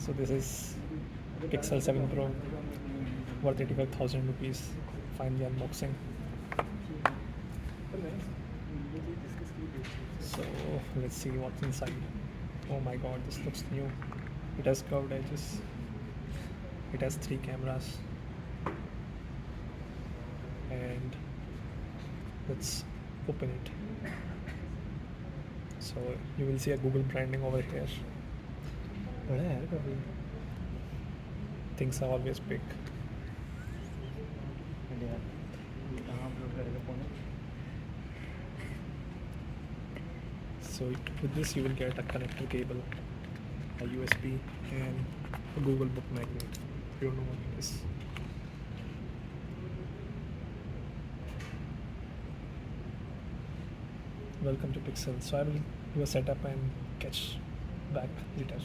So this is Pixel 7 Pro worth 85,000 rupees. Finally unboxing. So let's see what's inside. Oh my god, this looks new. It has curved edges. It has 3 cameras. And let's open it. So you will see a Google branding over here. बड़ा है यार काफी. Things are always big. कहाँ upload करेगा phone? So with this you will get a connector cable, a USB, and a Google Book magnet. You don't know what it is. Welcome to Pixel. So I will do a setup and catch back later.